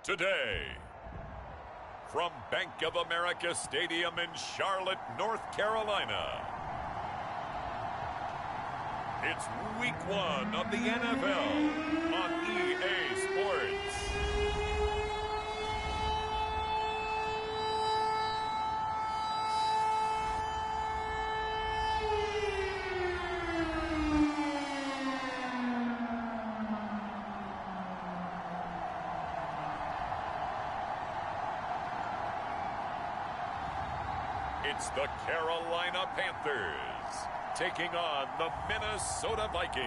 today. From Bank of America Stadium in Charlotte, North Carolina, it's Week 1 of the NFL on EA Sports. It's the Carolina Panthers taking on the Minnesota Vikings.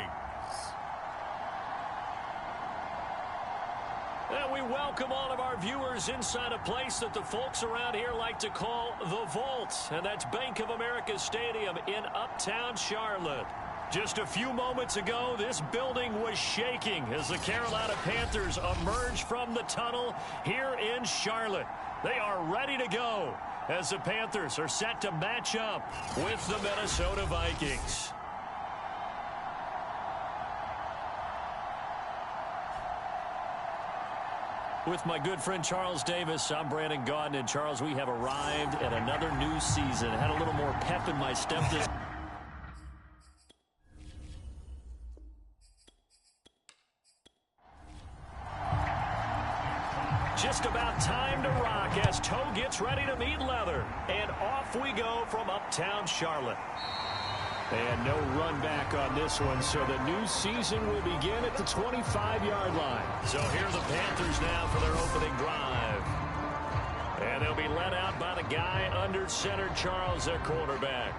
And we welcome all of our viewers inside a place that the folks around here like to call the Vault. And that's Bank of America Stadium in Uptown Charlotte. Just a few moments ago, this building was shaking as the Carolina Panthers emerged from the tunnel here in Charlotte. They are ready to go as the Panthers are set to match up with the Minnesota Vikings. With my good friend Charles Davis, I'm Brandon Gaudin. And Charles, we have arrived at another new season. Had a little more pep in my step this Just about time to rock as toe gets ready to meet leather. And off we go from Uptown Charlotte. And no run back on this one, so the new season will begin at the 25-yard line. So here are the Panthers now for their opening drive. And they'll be led out by the guy under center, Charles, their quarterback.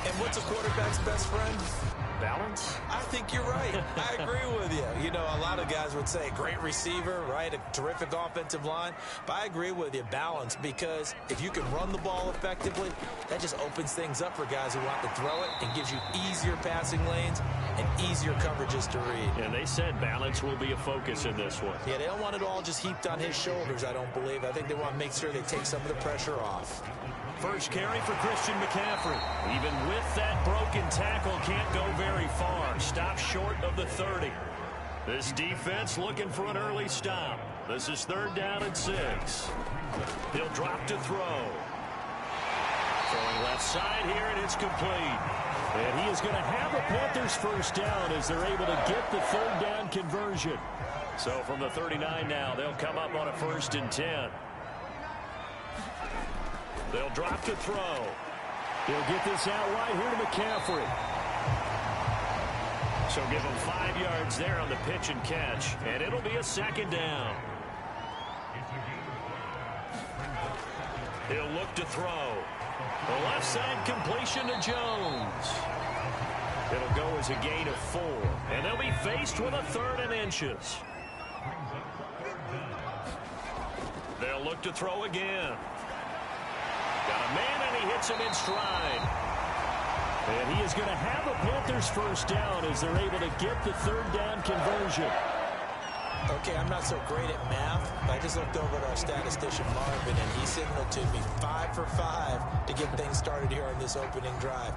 And what's a quarterback's best friend? Balance? I think you're right. I agree with you. You know, a lot of guys would say great receiver, right? A terrific offensive line. But I agree with you, balance, because if you can run the ball effectively, that just opens things up for guys who want to throw it and gives you easier passing lanes and easier coverages to read. And they said balance will be a focus in this one. Yeah, they don't want it all just heaped on his shoulders, I don't believe. I think they want to make sure they take some of the pressure off. First carry for Christian McCaffrey. Even with that broken tackle, can't go very far. Stop short of the 30. This defense looking for an early stop. This is 3rd down and 6. He'll drop to throw. Throwing left side here, and it's complete. And he is going to have a Panthers first down as they're able to get the 3rd down conversion. So from the 39 now, they'll come up on a 1st and 10. They'll drop to throw. He'll get this out wide here to McCaffrey. So give him 5 yards there on the pitch and catch. And it'll be a 2nd down. He'll look to throw. The left side completion to Jones. It'll go as a gain of 4. And they'll be faced with a 3rd and inches. They'll look to throw again. Got a man, and he hits him in stride. And he is going to have a Panthers first down as they're able to get the 3rd down conversion. Okay, I'm not so great at math, but I just looked over at our statistician, Marvin, and he signaled to me 5 for 5 to get things started here on this opening drive.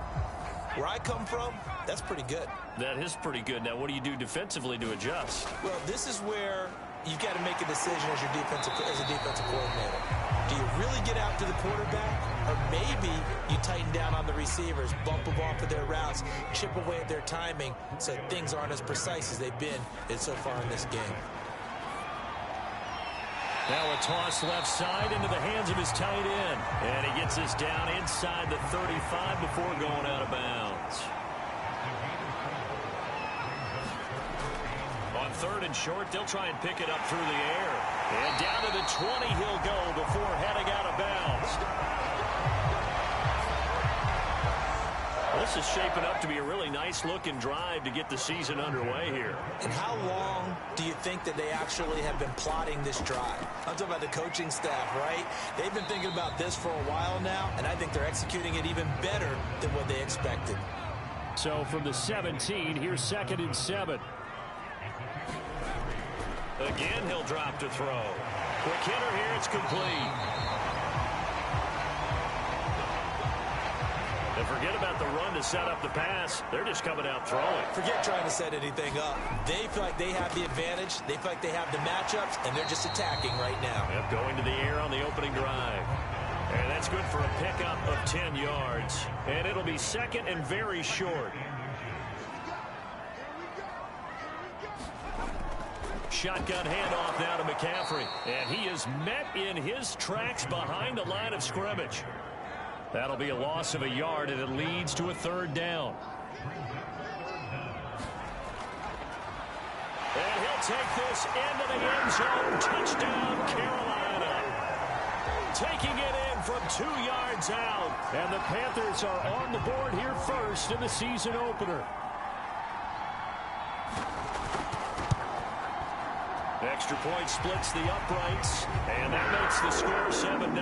Where I come from, that's pretty good. That is pretty good. Now, what do you do defensively to adjust? Well, this is where you've got to make a decision as a defensive coordinator. Do you really get out to the quarterback? Or maybe you tighten down on the receivers, bump them off of their routes, chip away at their timing so things aren't as precise as they've been so far in this game. Now a toss left side into the hands of his tight end. And he gets this down inside the 35 before going out of bounds. On 3rd and short, they'll try and pick it up through the air. And down to the 20 he'll go before heading out of bounds. This is shaping up to be a really nice-looking drive to get the season underway here. And how long do you think that they actually have been plotting this drive? I'm talking about the coaching staff, right? They've been thinking about this for a while now, and I think they're executing it even better than what they expected. So from the 17, here's 2nd and 7. Again, he'll drop to throw. Quick hitter here, it's complete. The forget about the run to set up the pass. They're just coming out throwing. Forget trying to set anything up. They feel like they have the advantage. They feel like they have the matchups, and they're just attacking right now. Yep, going to the air on the opening drive. And that's good for a pickup of 10 yards. And it'll be second and very short. Shotgun handoff now to McCaffrey. And he is met in his tracks behind the line of scrimmage. That'll be a loss of a yard, and it leads to a third down. And he'll take this into the end zone. Touchdown, Carolina. Taking it in from 2 yards out. And the Panthers are on the board here first in the season opener. Extra point splits the uprights, and that makes the score 7-0.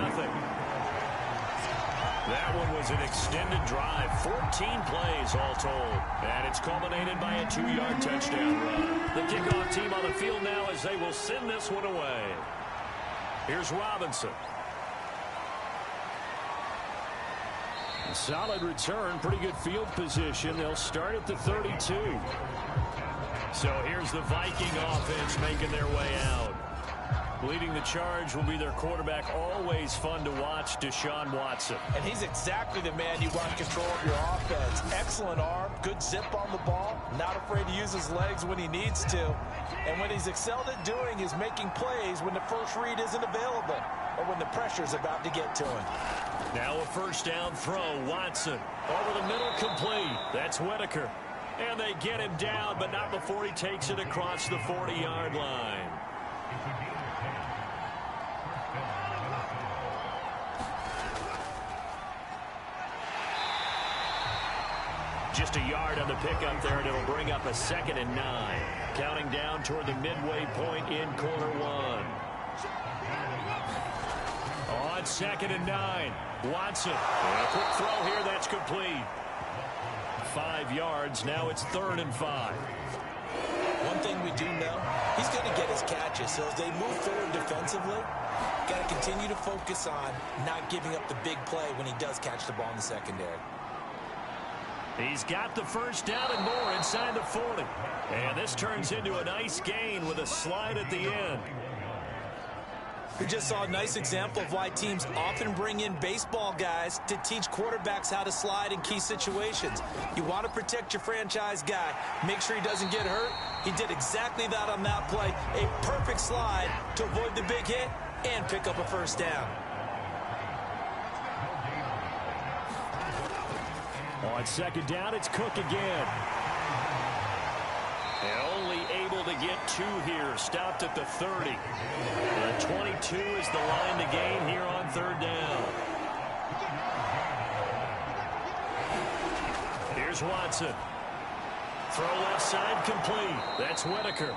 That one was an extended drive, 14 plays all told, and it's culminated by a 2-yard touchdown run. The kickoff team on the field now as they will send this one away. Here's Robinson. A solid return, pretty good field position. They'll start at the 32. So here's the Viking offense making their way out. Leading the charge will be their quarterback, always fun to watch, Deshaun Watson. And he's exactly the man you want control of your offense. Excellent arm, good zip on the ball, not afraid to use his legs when he needs to. And what he's excelled at doing is making plays when the first read isn't available or when the pressure's about to get to him. Now a first down throw, Watson. Over the middle, complete. That's Whitaker. And they get him down, but not before he takes it across the 40-yard line. Just a yard on the pickup there, and it'll bring up a 2nd and 9. Counting down toward the midway point in quarter one. On 2nd and 9, Watson. And a quick throw here, that's complete. 5 yards. Now it's 3rd and 5. One thing we do know, he's going to get his catches. So as they move forward defensively, got to continue to focus on not giving up the big play when he does catch the ball in the secondary. He's got the first down and more inside the 40. And this turns into a nice gain with a slide at the end. We just saw a nice example of why teams often bring in baseball guys to teach quarterbacks how to slide in key situations. You want to protect your franchise guy. Make sure he doesn't get hurt. He did exactly that on that play. A perfect slide to avoid the big hit and pick up a first down. On 2nd down, it's Cook again. And only able to get 2 here. Stopped at the 30. The 22 is the line to gain here on 3rd down. Here's Watson. Throw left side complete. That's Whitaker.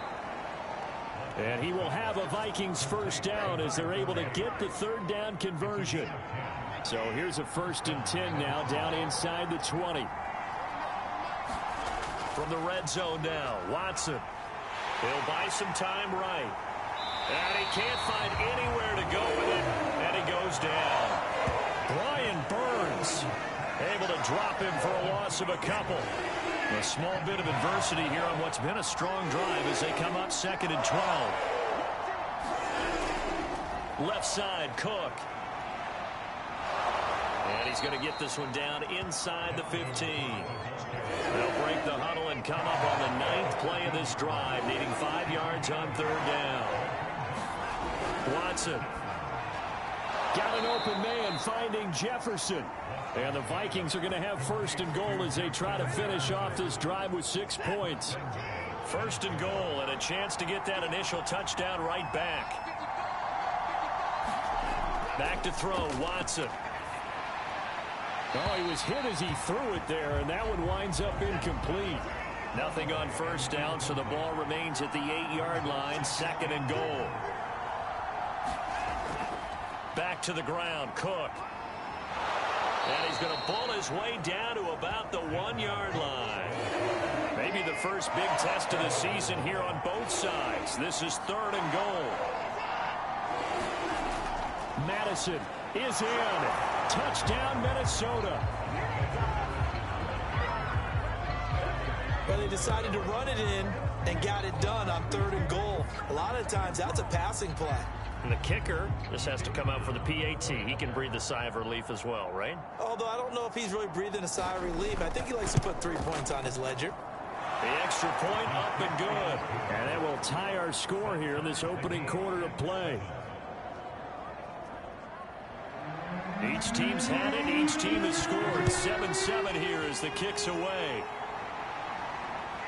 And he will have a Vikings first down as they're able to get the 3rd down conversion. So here's a 1st and 10 now down inside the 20. From the red zone now, Watson. He'll buy some time right. And he can't find anywhere to go with it. And he goes down. Brian Burns able to drop him for a loss of a couple. A small bit of adversity here on what's been a strong drive as they come up 2nd and 12. Left side, Cook. And he's going to get this one down inside the 15. They'll break the huddle and come up on the 9th play of this drive, needing 5 yards on 3rd down. Watson. Got an open man, finding Jefferson. And the Vikings are going to have 1st and goal as they try to finish off this drive with 6 points. 1st and goal, and a chance to get that initial touchdown right back. Back to throw, Watson. Oh, he was hit as he threw it there, and that one winds up incomplete. Nothing on 1st down, so the ball remains at the 8-yard line, 2nd and goal. Back to the ground, Cook. And he's going to bull his way down to about the 1-yard line. Maybe the first big test of the season here on both sides. This is 3rd and goal. Madison is in. Touchdown, Minnesota. But they decided to run it in and got it done on 3rd and goal. A lot of times, that's a passing play. And the kicker just has to come out for the PAT. He can breathe a sigh of relief as well, right? Although I don't know if he's really breathing a sigh of relief. I think he likes to put 3 points on his ledger. The extra point up and good. And that will tie our score here in this opening quarter of play. Each team's had it. Each team has scored. 7-7 here as the kick's away.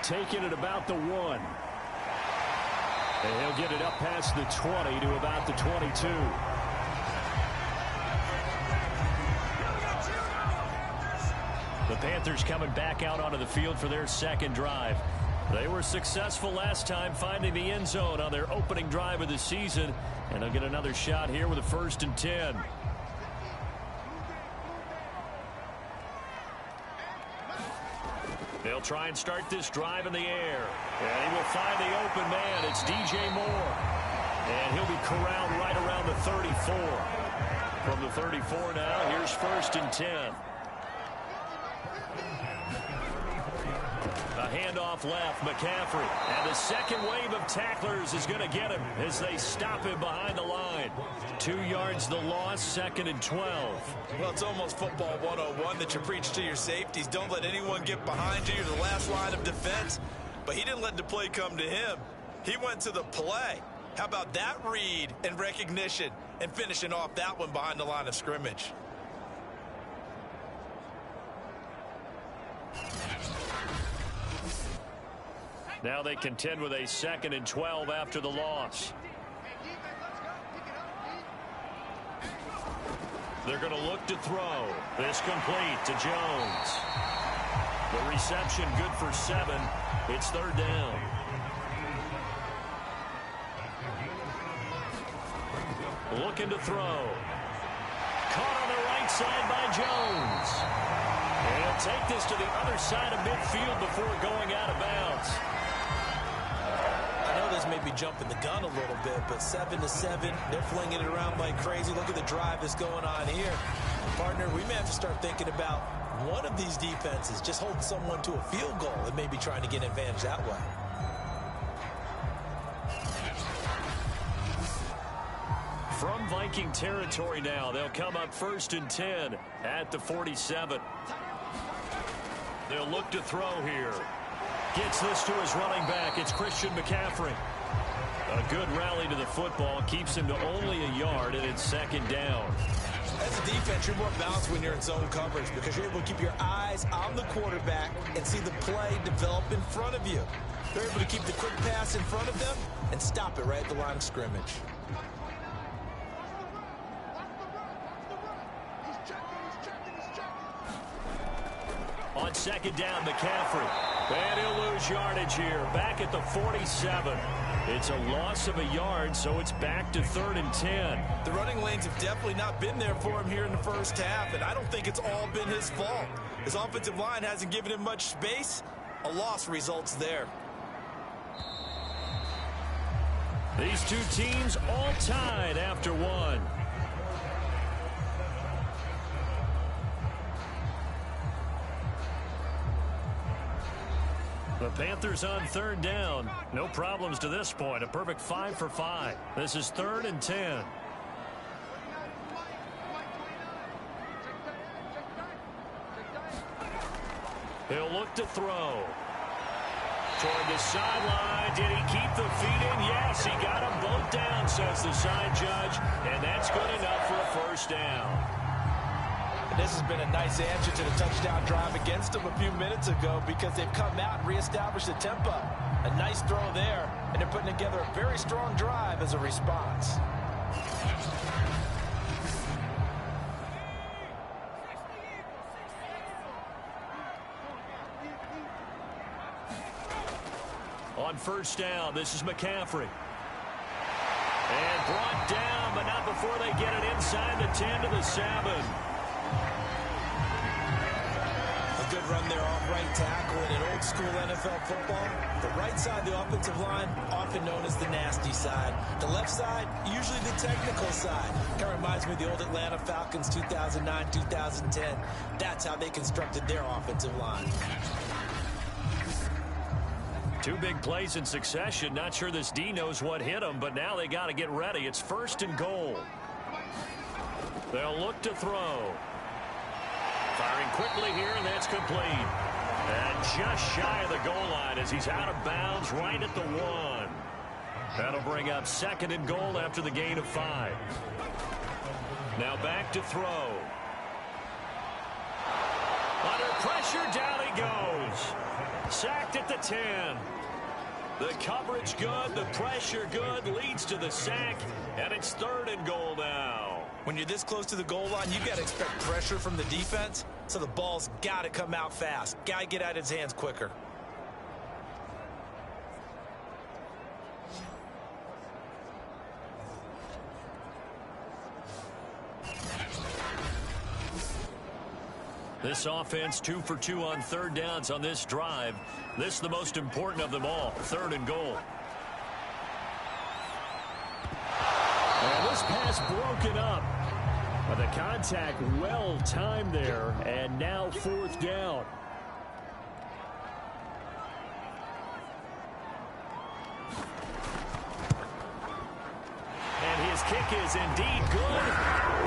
Taking it about the 1. And he'll get it up past the 20 to about the 22. The Panthers coming back out onto the field for their second drive. They were successful last time finding the end zone on their opening drive of the season. And they'll get another shot here with a 1st and 10. They'll try and start this drive in the air. And he will find the open man. It's DJ Moore. And he'll be corralled right around the 34. From the 34 now, here's 1st and 10. A handoff left, McCaffrey. And the second wave of tacklers is going to get him as they stop him behind the line. 2 yards the loss, 2nd and 12. Well, it's almost football 101 that you preach to your safeties. Don't let anyone get behind you. You're the last line of defense. But he didn't let the play come to him. He went to the play. How about that read and recognition and finishing off that one behind the line of scrimmage? Now they contend with a 2nd and 12 after the loss. They're going to look to throw. This complete to Jones. The reception good for 7. It's 3rd down. Looking to throw. Caught on the right side by Jones. And he'll take this to the other side of midfield before going out of bounds. I know this may be jumping the gun a little bit, but 7-7, they're flinging it around like crazy. Look at the drive that's going on here. Partner, we may have to start thinking about one of these defenses just holding someone to a field goal and maybe trying to get an advantage that way. From Viking territory now, they'll come up 1st and 10 at the 47. They'll look to throw here. Gets this to his running back. It's Christian McCaffrey. A good rally to the football. Keeps him to only a yard, and it's 2nd down. As a defense, you're more balanced when you're in zone coverage because you're able to keep your eyes on the quarterback and see the play develop in front of you. They're able to keep the quick pass in front of them and stop it right at the line of scrimmage. On 2nd down, McCaffrey. And he'll lose yardage here. Back at the 47. It's a loss of a yard, so it's back to 3rd and 10. The running lanes have definitely not been there for him here in the first half, and I don't think it's all been his fault. His offensive line hasn't given him much space. A loss results there. These two teams all tied after 1. The Panthers on 3rd down. No problems to this point. A perfect 5 for 5. This is 3rd and 10. He'll look to throw. Toward the sideline. Did he keep the feet in? Yes, he got them both down, says the side judge. And that's good enough for a 1st down. This has been a nice answer to the touchdown drive against them a few minutes ago because they've come out and reestablished the tempo. A nice throw there, and they're putting together a very strong drive as a response. On 1st down, this is McCaffrey. And brought down, but not before they get it inside the 10 to the 7. A good run there off right tackle in an old school NFL football. The right side of the offensive line, often known as the nasty side. The left side, usually the technical side. Kind of reminds me of the old Atlanta Falcons 2009, 2010. That's how they constructed their offensive line. Two big plays in succession. Not sure this D knows what hit him, but now they got to get ready. It's 1st and goal. They'll look to throw. Firing quickly here, and that's complete. And just shy of the goal line as he's out of bounds right at the 1. That'll bring up 2nd and goal after the gain of 5. Now back to throw. Under pressure, down he goes. Sacked at the 10. The coverage good, the pressure good, leads to the sack, and it's 3rd and goal now. When you're this close to the goal line, you got to expect pressure from the defense, so the ball's got to come out fast. Got to get out of his hands quicker. This offense 2 for 2 on 3rd downs on this drive. This is the most important of them all, 3rd and goal. And this pass broken up. But the contact well timed there, and now 4th down. And his kick is indeed good.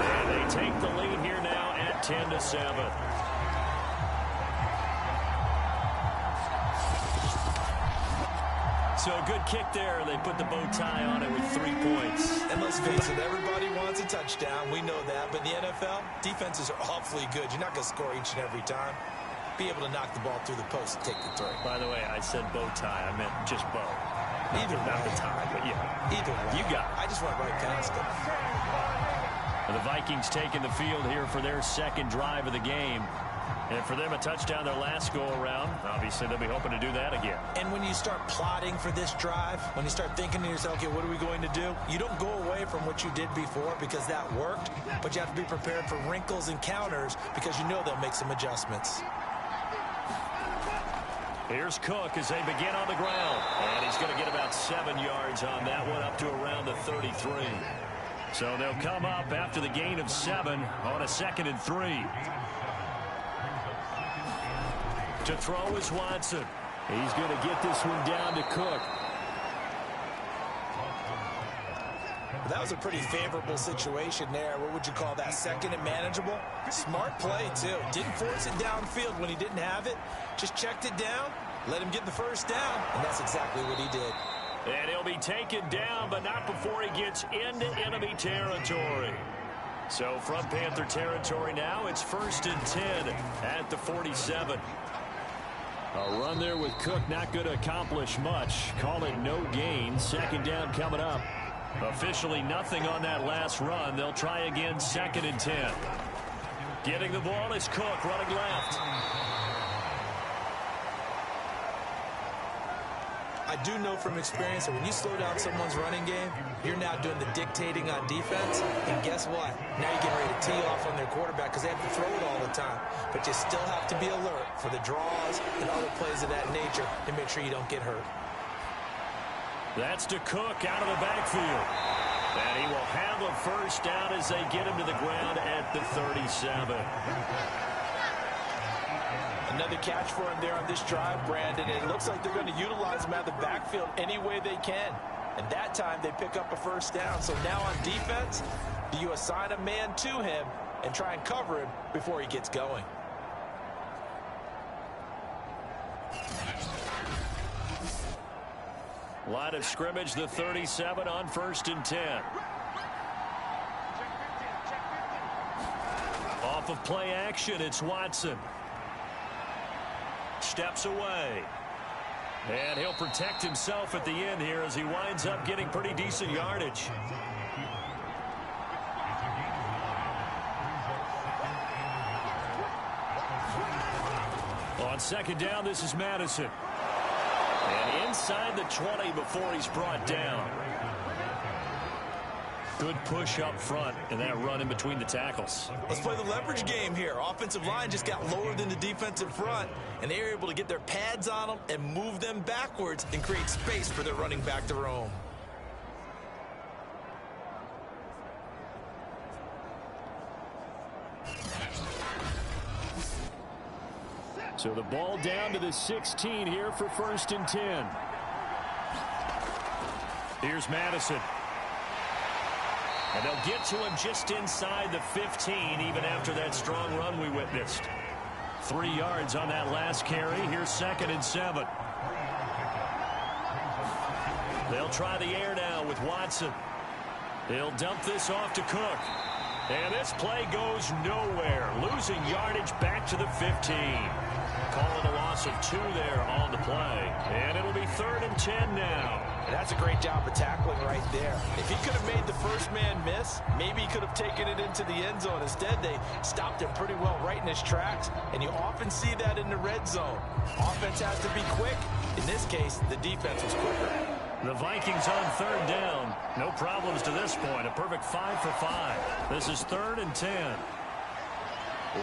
And they take the lead here now at 10-7. So a good kick there. They put the bow tie on it with 3 points. And let's face it, everybody wants a touchdown. We know that. But in the NFL, defenses are awfully good. You're not going to score each and every time. Be able to knock the ball through the post and take the throw. By the way, I said bow tie. I meant just bow. Either Not way. the tie, but yeah. Either way. You got it. I just went right past it. The Vikings taking the field here for their 2nd drive of the game. And for them, a touchdown their last go-around. Obviously, they'll be hoping to do that again. And when you start plotting for this drive, when you start thinking to yourself, okay, what are we going to do? You don't go away from what you did before because that worked, but you have to be prepared for wrinkles and counters because you know they'll make some adjustments. Here's Cook as they begin on the ground. And he's going to get about 7 yards on that one, up to around the 33. So they'll come up after the gain of 7 on a 2nd and 3. To throw is Watson. He's going to get this one down to Cook. That was a pretty favorable situation there. What would you call that? 2nd and manageable? Smart play, too. Didn't force it downfield when he didn't have it. Just checked it down, let him get the 1st down, and that's exactly what he did. And he'll be taken down, but not before he gets into enemy territory. So from Panther territory now, it's 1st and 10 at the 47. A run there with Cook, not going to accomplish much. Call it no gain. 2nd down coming up. Officially nothing on that last run. They'll try again, 2nd and 10. Getting the ball is Cook, running left. I do know from experience that when you slow down someone's running game, you're now doing the dictating on defense. And guess what? Now you're getting ready to tee off on their quarterback because they have to throw it all the time. But you still have to be alert for the draws and other plays of that nature to make sure you don't get hurt. That's to Cook out of the backfield. And he will have a 1st down as they get him to the ground at the 37. Another catch for him there on this drive, Brandon. It looks like they're going to utilize him out of the backfield any way they can. And that time they pick up a 1st down. So now on defense, do you assign a man to him and try and cover him before he gets going? Line of scrimmage, the 37 on 1st and 10. Off of play action, it's Watson. Steps away. And he'll protect himself at the end here as he winds up getting pretty decent yardage. On 2nd down, this is Madison. And inside the 20 before he's brought down. Good push up front and that run in between the tackles. Let's play the leverage game here. Offensive line just got lower than the defensive front, and they were able to get their pads on them and move them backwards and create space for their running back to roam. So the ball down to the 16 here for 1st and 10. Here's Madison. And they'll get to him just inside the 15, even after that strong run we witnessed. 3 yards on that last carry. Here's 2nd and 7. They'll try the air now with Watson. He'll dump this off to Cook. And this play goes nowhere. Losing yardage back to the 15. Calling a loss of 2 there on the play. And it'll be 3rd and 10 now. And that's a great job of tackling right there. If he could have made the first man miss, maybe he could have taken it into the end zone. Instead, they stopped him pretty well right in his tracks. And you often see that in the red zone. Offense has to be quick. In this case, the defense was quicker. The Vikings on 3rd down. No problems to this point. A perfect 5 for 5. This is 3rd and 10.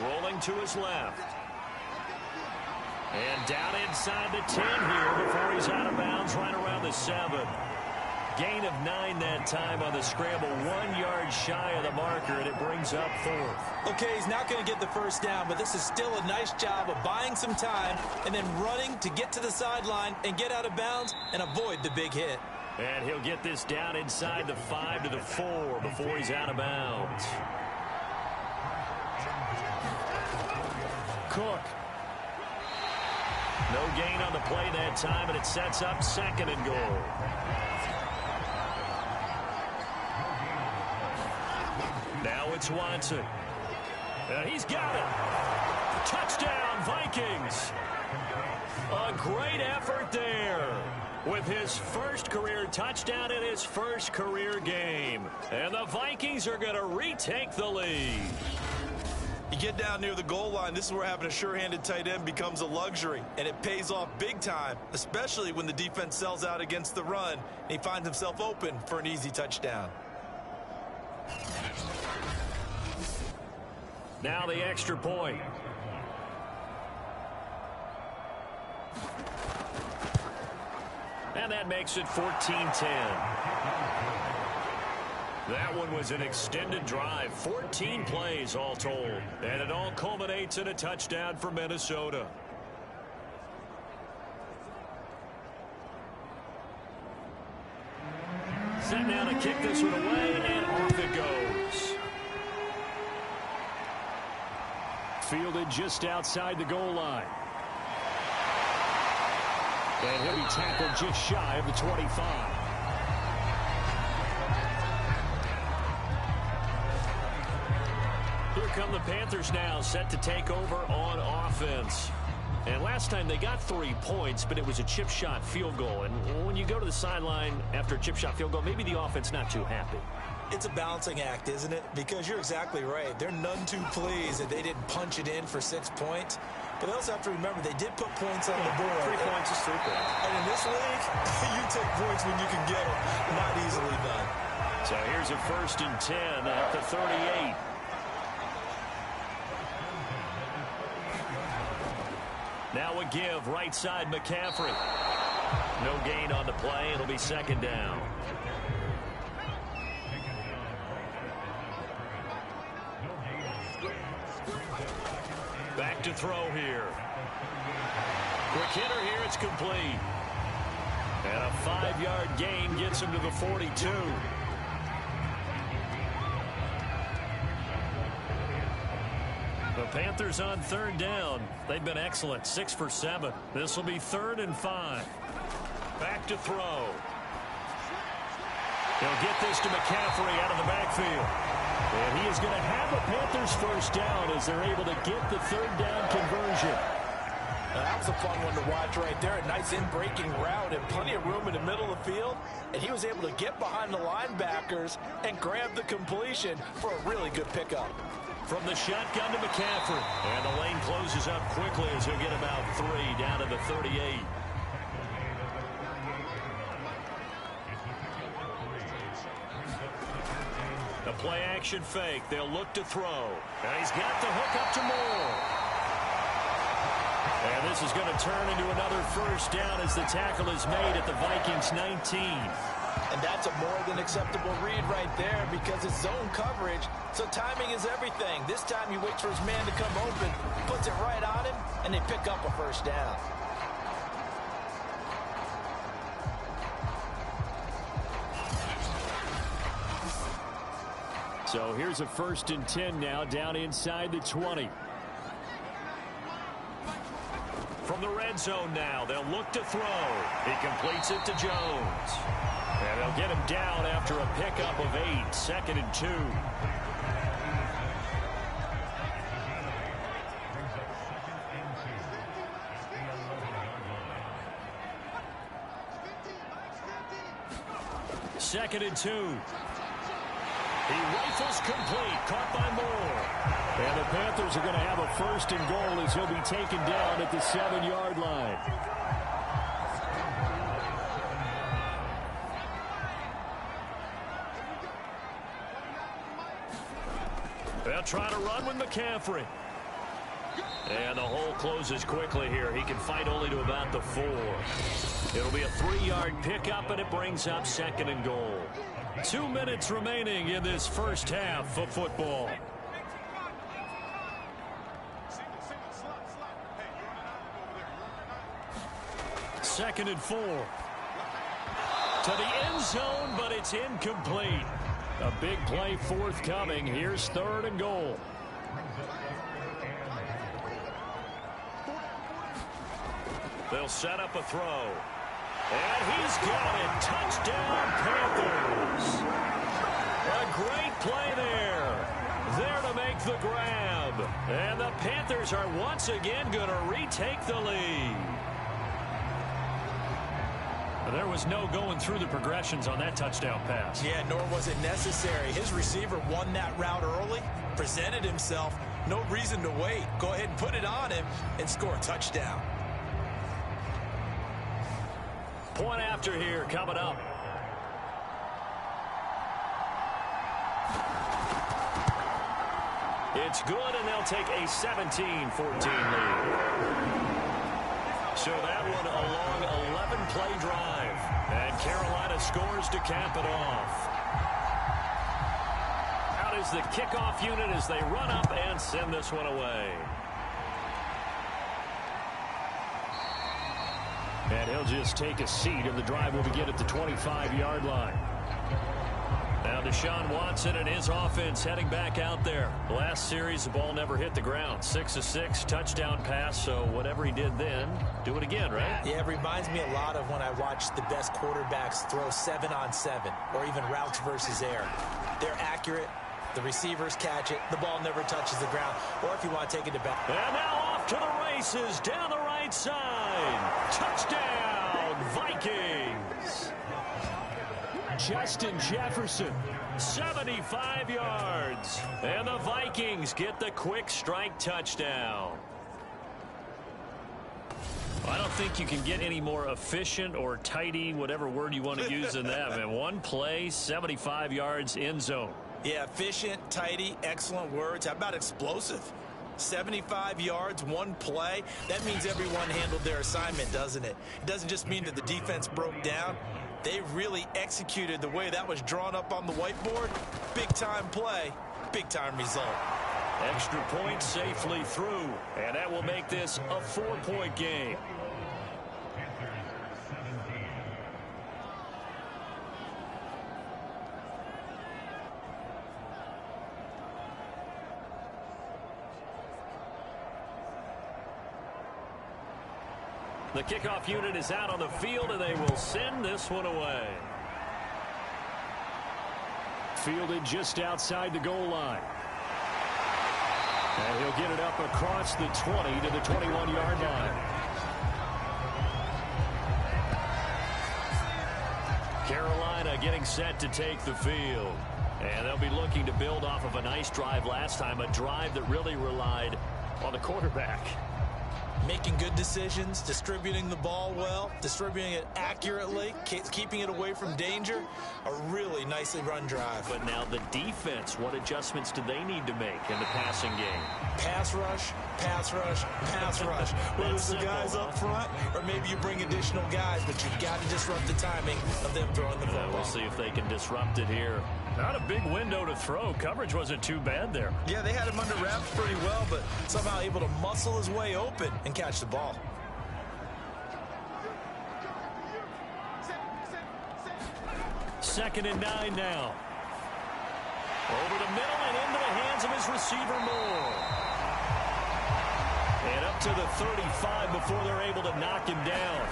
Rolling to his left. And down inside the 10 here before he's out of bounds, right around the 7. Gain of 9 that time on the scramble. 1 yard shy of the marker, and it brings up 4th. Okay, he's not going to get the first down, but this is still a nice job of buying some time and then running to get to the sideline and get out of bounds and avoid the big hit. And he'll get this down inside the 5 to the 4 before he's out of bounds. Cook. No gain on the play that time, and it sets up 2nd and goal. Now it's Watson. And he's got it. Touchdown, Vikings. A great effort there with his first career touchdown in his first career game. And the Vikings are going to retake the lead. You get down near the goal line, this is where having a sure-handed tight end becomes a luxury, and it pays off big time, especially when the defense sells out against the run, and he finds himself open for an easy touchdown. Now the extra point. And that makes it 14-10. That one was an extended drive, 14 plays all told, and it all culminates in a touchdown for Minnesota. Set now to kick this one away, and off it goes. Fielded just outside the goal line. And he'll be tackled just shy of the 25. Here come the Panthers now, set to take over on offense. And last time they got 3 points, but it was a chip shot field goal. And when you go to the sideline after a chip shot field goal, maybe the offense not too happy. It's a balancing act, isn't it? Because you're exactly right. They're none too pleased that they didn't punch it in for 6 points. But they also have to remember they did put points on the board. 3 points is 3 points. And in this league, you take points when you can get them. Not easily done. So here's a 1st and 10 at the 38. Now a give, right side McCaffrey. No gain on the play. It'll be 2nd down. Back to throw here. Quick hitter here, it's complete. And a 5-yard gain gets him to the 42. The Panthers on 3rd down. They've been excellent, 6 for 7. This will be 3rd and 5. Back to throw. He'll get this to McCaffrey out of the backfield. And he is going to have a Panthers first down as they're able to get the 3rd down conversion. That was a fun one to watch right there. A nice in-breaking route and plenty of room in the middle of the field. And he was able to get behind the linebackers and grab the completion for a really good pickup. From the shotgun to McCaffrey. And the lane closes up quickly as he'll get about 3 down to the 38. The play action fake. They'll look to throw. And he's got the hook up to Moore. And this is going to turn into another first down as the tackle is made at the Vikings 19. And that's a more than acceptable read right there because it's zone coverage, so timing is everything. This time he waits for his man to come open, puts it right on him, and they pick up a first down. So here's a 1st and 10 now, down inside the 20. From the red zone now, they'll look to throw. He completes it to Jones. And they'll get him down after a pickup of 8, 2nd and 2. Second and 2. He rifles complete, caught by Moore. And the Panthers are going to have a 1st and goal as he'll be taken down at the 7-yard line. They'll try to run with McCaffrey. And the hole closes quickly here. He can fight only to about the 4. It'll be a 3-yard pickup, and it brings up 2nd and goal. 2 minutes remaining in this first half of football. Second and 4. To the end zone, but it's incomplete. A big play forthcoming. Here's 3rd and goal. They'll set up a throw. And he's got it. Touchdown, Panthers. A great play there. There to make the grab. And the Panthers are once again going to retake the lead. There was no going through the progressions on that touchdown pass. Yeah, nor was it necessary. His receiver won that route early, presented himself. No reason to wait. Go ahead and put it on him and score a touchdown. Point after here coming up. It's good, and they'll take a 17-14 lead. So that one a long 11-play drive. And Carolina scores to cap it off. Out is the kickoff unit as they run up and send this one away. And he'll just take a seat, and the drive will begin at the 25-yard line. Now Deshaun Watson and his offense heading back out there. Last series, the ball never hit the ground. 6 of 6, touchdown pass, so whatever he did then, do it again, right? Yeah, it reminds me a lot of when I watched the best quarterbacks throw 7-on-7 or even routes versus air. They're accurate. The receivers catch it. The ball never touches the ground. Or if you want to take it to back. And now off to the races down the right side. Touchdown, Vikings. Justin Jefferson. 75 yards. And the Vikings get the quick strike touchdown. I don't think you can get any more efficient or tidy, whatever word you want to use than that. Man, one play, 75 yards, end zone. Yeah, efficient, tidy, excellent words. How about explosive? 75 yards, one play. That means everyone handled their assignment, doesn't it? It doesn't just mean that the defense broke down. They really executed the way that was drawn up on the whiteboard. Big-time play, big-time result. Extra point safely through, and that will make this a 4-point game. The kickoff unit is out on the field, and they will send this one away. Fielded just outside the goal line. And he'll get it up across the 20 to the 21-yard line. Carolina getting set to take the field. And they'll be looking to build off of a nice drive last time, a drive that really relied on the quarterback. making good decisions, distributing the ball well, distributing it accurately, keeping it away from danger. A really nicely run drive. But now the defense, what adjustments do they need to make in the passing game? Pass rush, pass rush, pass rush. Whether it's the guys up front or maybe you bring additional guys, but you've got to disrupt the timing of them throwing the football. We'll see if they can disrupt it here. Not a big window to throw. Coverage wasn't too bad there. Yeah, they had him under wraps pretty well, but somehow able to muscle his way open and catch the ball. Second and 9 now. Over the middle and into the hands of his receiver Moore. And up to the 35 before they're able to knock him down.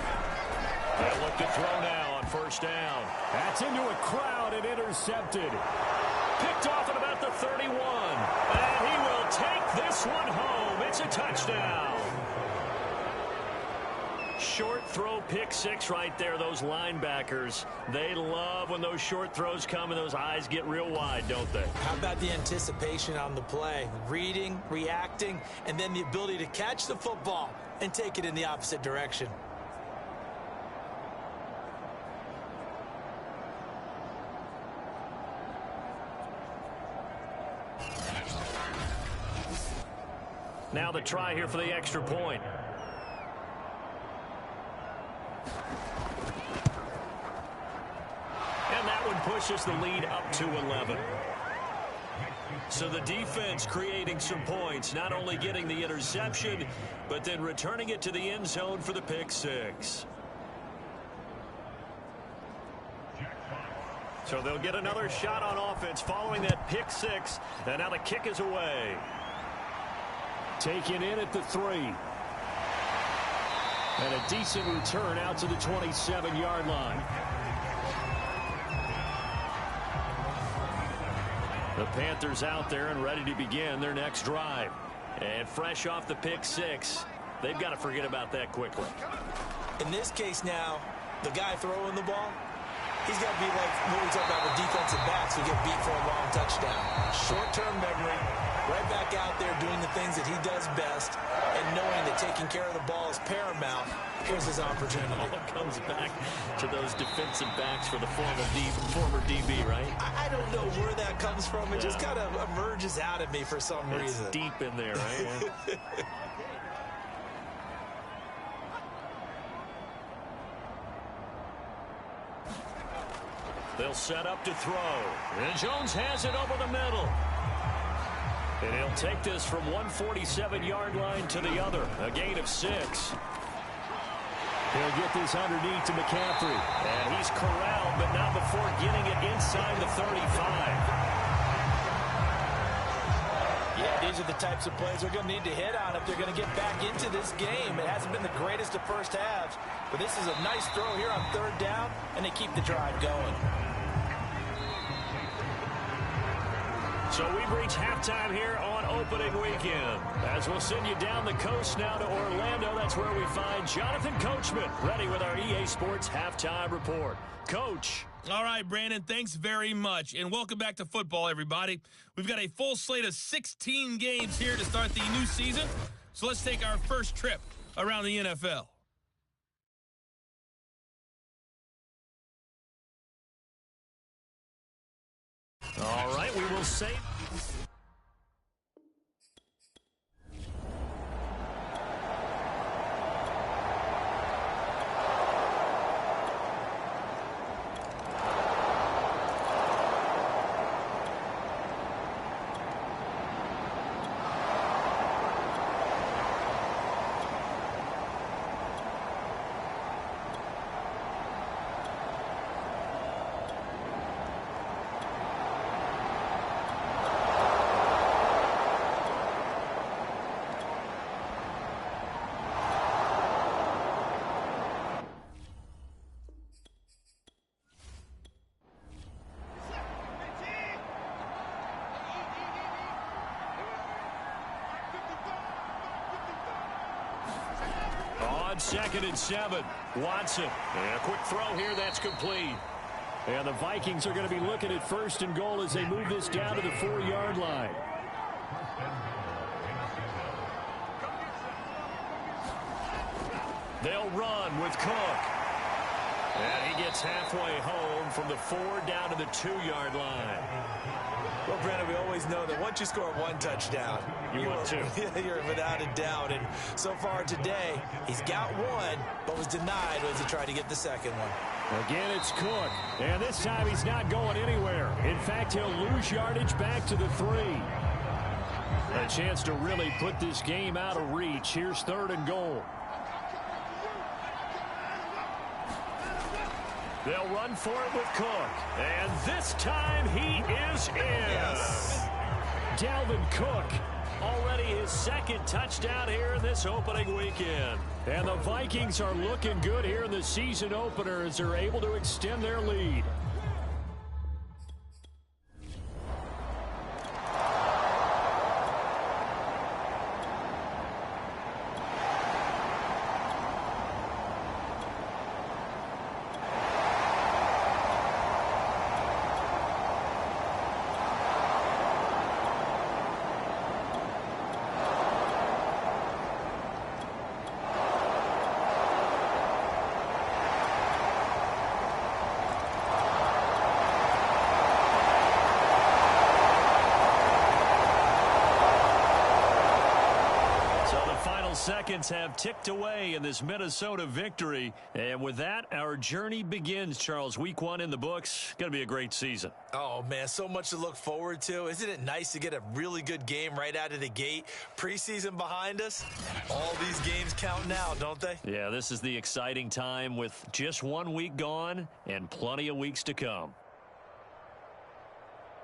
They'll look to throw now on first down. That's into a crowd and intercepted. Picked off at about the 31. And he will take this one home. It's a touchdown. Short throw, pick six right there. Those linebackers, they love when those short throws come and those eyes get real wide, don't they? How about the anticipation on the play? Reading, reacting, and then the ability to catch the football and take it in the opposite direction. Now the try here for the extra point. And that one pushes the lead up to 11. So the defense creating some points, not only getting the interception, but then returning it to the end zone for the pick six. So they'll get another shot on offense following that pick six, and now the kick is away. Taken in at the 3. And a decent return out to the 27-yard line. The Panthers out there and ready to begin their next drive. And fresh off the pick six, they've got to forget about that quickly. In this case now, the guy throwing the ball, he's got to be like what we talk about with defensive backs who get beat for a long touchdown. Short-term memory, right back out there doing the things that he does best, and knowing that taking care of the ball is paramount. Here's his opportunity. It all comes back to those defensive backs for the former DB, right? I don't know where that comes from. It just kind of emerges out of me for some reason. It's deep in there, right? They'll set up to throw. And Jones has it over the middle. And he'll take this from 147-yard line to the other. A gain of 6. He'll get this underneath to McCaffrey. And he's corralled, but not before getting it inside the 35. Yeah, these are the types of plays they're going to need to hit on if they're going to get back into this game. It hasn't been the greatest of first halves, but this is a nice throw here on third down, and they keep the drive going. So we've reached halftime here on opening weekend. As we'll send you down the coast now to Orlando, that's where we find Jonathan Coachman ready with our EA Sports Halftime Report. Coach. All right, Brandon, thanks very much, and welcome back to football, everybody. We've got a full slate of 16 games here to start the new season, so let's take our first trip around the NFL. All right, we will save. Second and 7. Watson. And a quick throw here. That's complete. And the Vikings are going to be looking at first and goal as they move this down to the 4-yard line. They'll run with Cook. And he gets halfway home from the 4 down to the 2-yard line. Well, Brandon, we always know that once you score one touchdown, You want two. You're without a doubt. And so far today, he's got one, but was denied as he tried to get the second one. Again, it's Cook. And this time he's not going anywhere. In fact, he'll lose yardage back to the 3. A chance to really put this game out of reach. Here's 3rd and goal. They'll run for it with Cook. And this time he is in. Yes. Dalvin Cook, already his 2nd touchdown here in this opening weekend. And the Vikings are looking good here in the season opener as they're able to extend their lead. Seconds have ticked away in this Minnesota victory. And with that, our journey begins, Charles. Week 1 in the books. Going to be a great season. Oh, man, so much to look forward to. Isn't it nice to get a really good game right out of the gate? Preseason behind us. All these games count now, don't they? Yeah, this is the exciting time with just 1 week gone and plenty of weeks to come.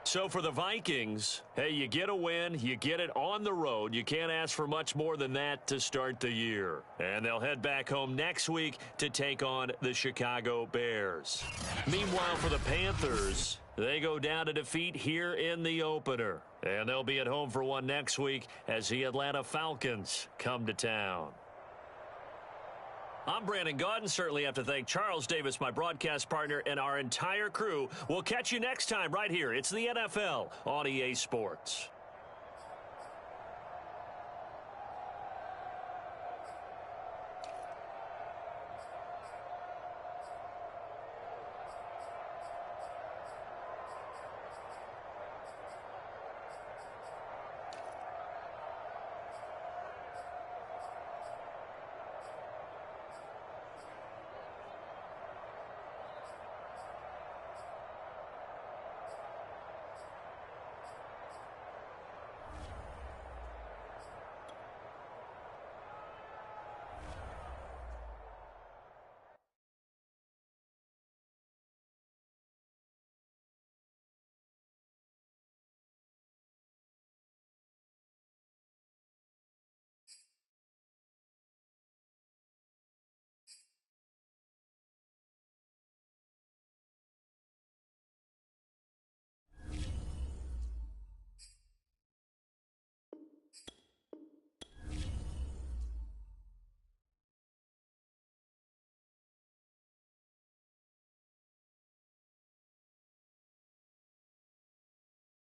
So for the Vikings, hey, you get a win, you get it on the road. You can't ask for much more than that to start the year. And they'll head back home next week to take on the Chicago Bears. Meanwhile, for the Panthers, they go down to defeat here in the opener. And they'll be at home for one next week as the Atlanta Falcons come to town. I'm Brandon Gaudin. Certainly have to thank Charles Davis, my broadcast partner, and our entire crew. We'll catch you next time right here. It's the NFL on EA Sports.